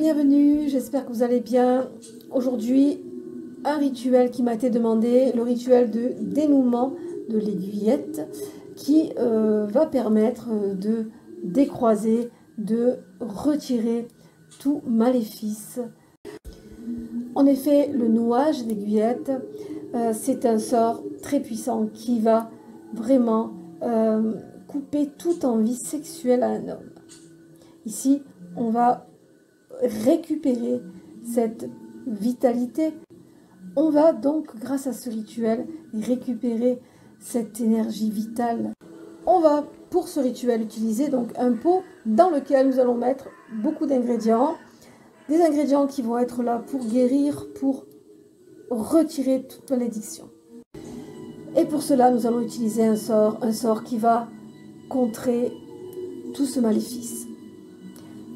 bienvenue, j'espère que vous allez bien. Aujourd'hui, un rituel qui m'a été demandé, le rituel de dénouement de l'aiguillette qui va permettre de décroiser, de retirer tout maléfice. En effet, le nouage d'aiguillette, c'est un sort très puissant qui va vraiment couper toute envie sexuelle à un homme. Ici, on va récupérer cette vitalité. On va donc, grâce à ce rituel, récupérer cette énergie vitale. On va, pour ce rituel, utiliser donc un pot dans lequel nous allons mettre beaucoup d'ingrédients. Des ingrédients qui vont être là pour guérir, pour retirer toute malédiction. Et pour cela, nous allons utiliser un sort qui va contrer tout ce maléfice.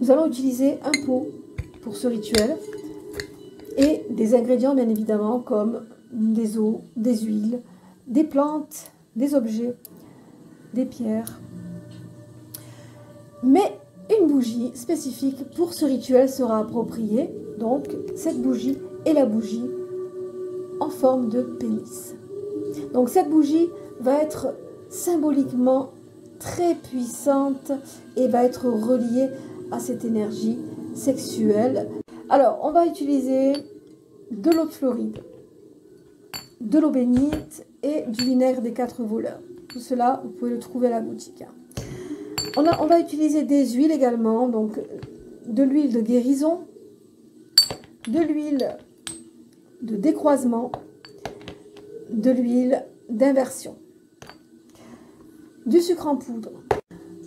Nous allons utiliser un pot pour ce rituel et des ingrédients bien évidemment comme des eaux, des huiles, des plantes, des objets, des pierres. Mais une bougie spécifique pour ce rituel sera appropriée. Donc cette bougie est la bougie en forme de pénis. Donc cette bougie va être symboliquement très puissante et va être reliée à cette énergie sexuelle. Alors, on va utiliser de l'eau de Floride, de l'eau bénite et du vinaigre des 4 voleurs. Tout cela, vous pouvez le trouver à la boutique. On va utiliser des huiles également, donc de l'huile de guérison, de l'huile de décroisement, de l'huile d'inversion, du sucre en poudre,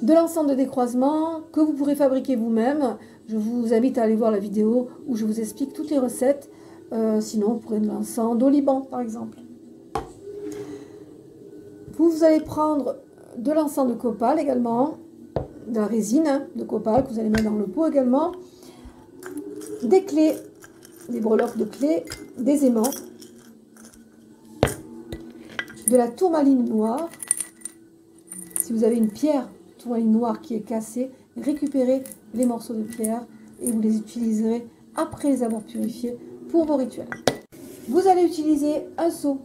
de l'encens de décroisement que vous pourrez fabriquer vous-même. Je vous invite à aller voir la vidéo où je vous explique toutes les recettes. Sinon, vous pourrez de l'encens d'oliban par exemple. Vous allez prendre de l'encens de copal également, de la résine de copal que vous allez mettre dans le pot également, des clés, des breloques de clés, des aimants, de la tourmaline noire. Si vous avez une pierre tourmaline noire qui est cassée, récupérez les morceaux de pierre et vous les utiliserez après les avoir purifiés pour vos rituels. Vous allez utiliser un seau.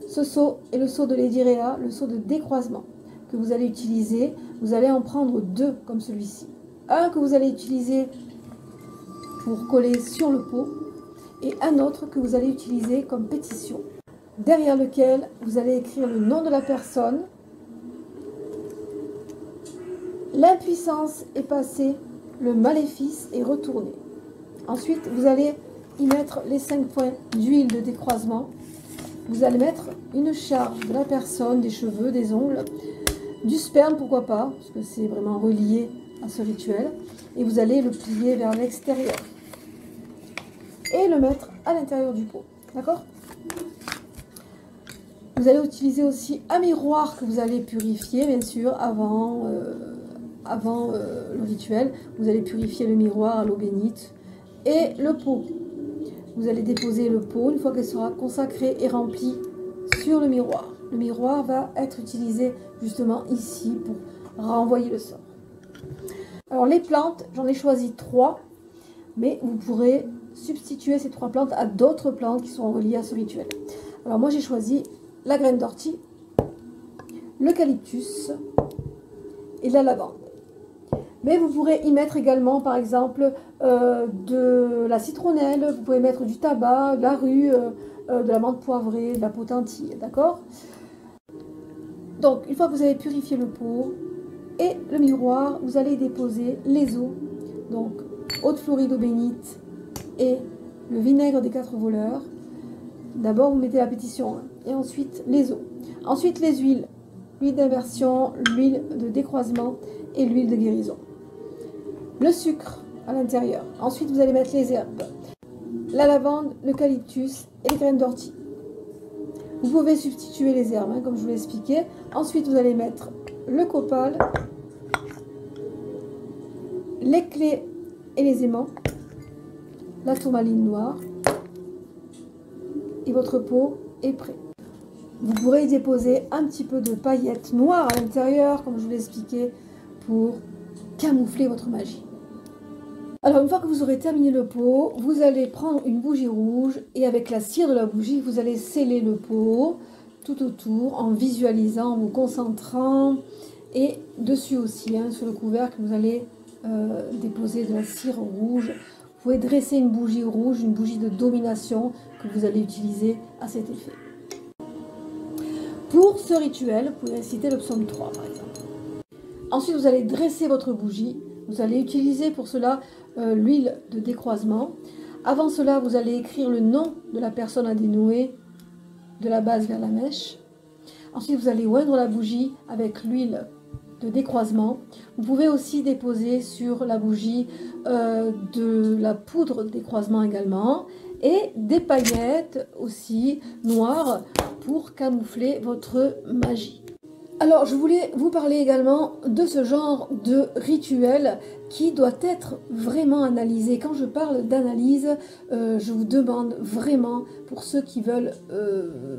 Ce seau est le seau de Lady Rhea, le seau de décroisement que vous allez utiliser. Vous allez en prendre deux comme celui-ci. Un que vous allez utiliser pour coller sur le pot et un autre que vous allez utiliser comme pétition, derrière lequel vous allez écrire le nom de la personne. L'impuissance est passée, le maléfice est retourné. Ensuite, vous allez y mettre les 5 points d'huile de décroisement. Vous allez mettre une charge de la personne, des cheveux, des ongles, du sperme, pourquoi pas, parce que c'est vraiment relié à ce rituel. Et vous allez le plier vers l'extérieur et le mettre à l'intérieur du pot. D'accord ? Vous allez utiliser aussi un miroir que vous allez purifier, bien sûr, avant le rituel. Vous allez purifier le miroir à l'eau bénite et le pot. Vous allez déposer le pot une fois qu'elle sera consacrée et remplie sur le miroir. Le miroir va être utilisé justement ici pour renvoyer le sort. Alors les plantes, j'en ai choisi 3, mais vous pourrez substituer ces 3 plantes à d'autres plantes qui sont reliées à ce rituel. Alors moi j'ai choisi la graine d'ortie, l'eucalyptus et la lavande. Mais vous pourrez y mettre également, par exemple, de la citronnelle, vous pouvez mettre du tabac, de la rue, de la menthe poivrée, de la potentille, d'accord? Donc, une fois que vous avez purifié le pot et le miroir, vous allez déposer les eaux, donc eau de Floride, eau bénite et le vinaigre des 4 voleurs. D'abord, vous mettez la pétition, hein, et ensuite les eaux. Ensuite, les huiles, l'huile d'inversion, l'huile de décroisement et l'huile de guérison. Le sucre à l'intérieur. Ensuite, vous allez mettre les herbes, la lavande, l'eucalyptus et les graines d'ortie. Vous pouvez substituer les herbes, hein, comme je vous l'ai expliqué. Ensuite, vous allez mettre le copal, les clés et les aimants, la tourmaline noire, et votre pot est prêt. Vous pourrez y déposer un petit peu de paillettes noires à l'intérieur, comme je vous l'ai expliqué, pour camoufler votre magie. Alors, une fois que vous aurez terminé le pot, vous allez prendre une bougie rouge et avec la cire de la bougie, vous allez sceller le pot tout autour en visualisant, en vous concentrant et dessus aussi, hein, sur le couvercle, vous allez déposer de la cire rouge. Vous pouvez dresser une bougie rouge, une bougie de domination que vous allez utiliser à cet effet. Pour ce rituel, vous pouvez réciter le psaume 3 par exemple. Ensuite, vous allez dresser votre bougie. Vous allez utiliser pour cela l'huile de décroisement. Avant cela, vous allez écrire le nom de la personne à dénouer de la base vers la mèche. Ensuite, vous allez oindre la bougie avec l'huile de décroisement. Vous pouvez aussi déposer sur la bougie de la poudre de décroisement également et des paillettes aussi noires pour camoufler votre magie. Alors, je voulais vous parler également de ce genre de rituel qui doit être vraiment analysé. Quand je parle d'analyse, je vous demande vraiment, pour ceux qui veulent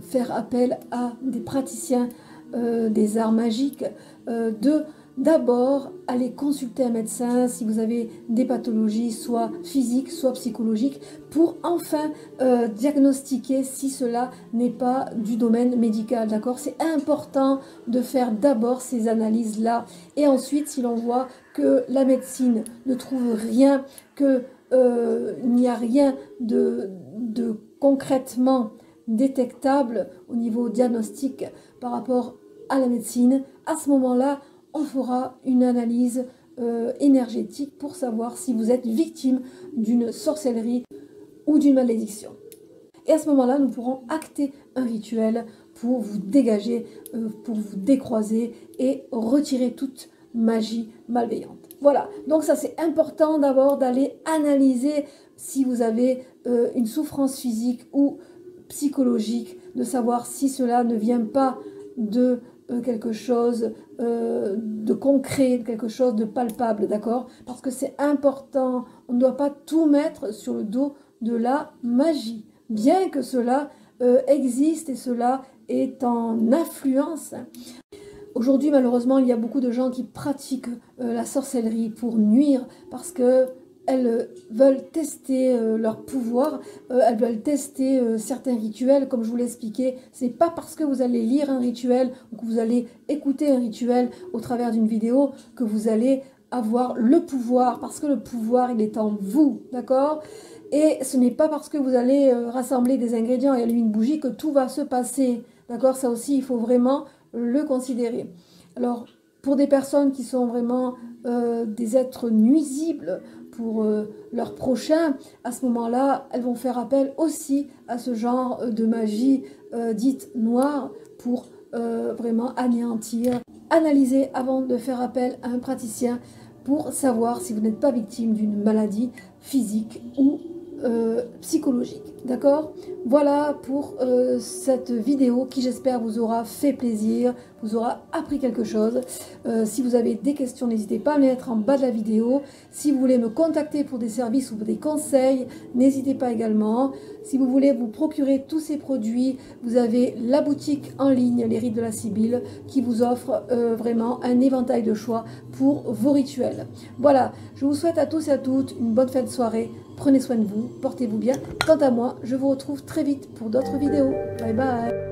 faire appel à des praticiens des arts magiques, de d'abord aller consulter un médecin si vous avez des pathologies, soit physiques, soit psychologiques, pour enfin diagnostiquer si cela n'est pas du domaine médical, d'accord? C'est important de faire d'abord ces analyses-là, et ensuite, si l'on voit que la médecine ne trouve rien, que il n'y a rien de concrètement détectable au niveau diagnostic par rapport à la médecine, à ce moment-là, on fera une analyse énergétique pour savoir si vous êtes victime d'une sorcellerie ou d'une malédiction. Et à ce moment-là, nous pourrons acter un rituel pour vous dégager, pour vous décroiser et retirer toute magie malveillante. Voilà, donc ça c'est important d'abord d'aller analyser si vous avez une souffrance physique ou psychologique, de savoir si cela ne vient pas de quelque chose de concret, quelque chose de palpable, d'accord? Parce que c'est important, on ne doit pas tout mettre sur le dos de la magie, bien que cela existe et cela est en influence. Aujourd'hui, malheureusement, il y a beaucoup de gens qui pratiquent la sorcellerie pour nuire parce que elles veulent tester leur pouvoir, elles veulent tester certains rituels, comme je vous l'ai expliqué. C'est pas parce que vous allez lire un rituel ou que vous allez écouter un rituel au travers d'une vidéo que vous allez avoir le pouvoir, parce que le pouvoir, il est en vous, d'accord? Et ce n'est pas parce que vous allez rassembler des ingrédients et allumer une bougie que tout va se passer, d'accord? Ça aussi, il faut vraiment le considérer. Alors, pour des personnes qui sont vraiment des êtres nuisibles pour leurs prochains, à ce moment-là, elles vont faire appel aussi à ce genre de magie dite noire pour vraiment anéantir. Analysez avant de faire appel à un praticien pour savoir si vous n'êtes pas victime d'une maladie physique ou psychologique. D'accord? Voilà pour cette vidéo qui, j'espère, vous aura fait plaisir, vous aura appris quelque chose. Si vous avez des questions, n'hésitez pas à me les mettre en bas de la vidéo. Si vous voulez me contacter pour des services ou pour des conseils, n'hésitez pas également. Si vous voulez vous procurer tous ces produits, vous avez la boutique en ligne, les Rites de la Sibylle, qui vous offre vraiment un éventail de choix pour vos rituels. Voilà, je vous souhaite à tous et à toutes une bonne fin de soirée. Prenez soin de vous, portez-vous bien. Quant à moi, je vous retrouve très vite pour d'autres vidéos. Bye bye.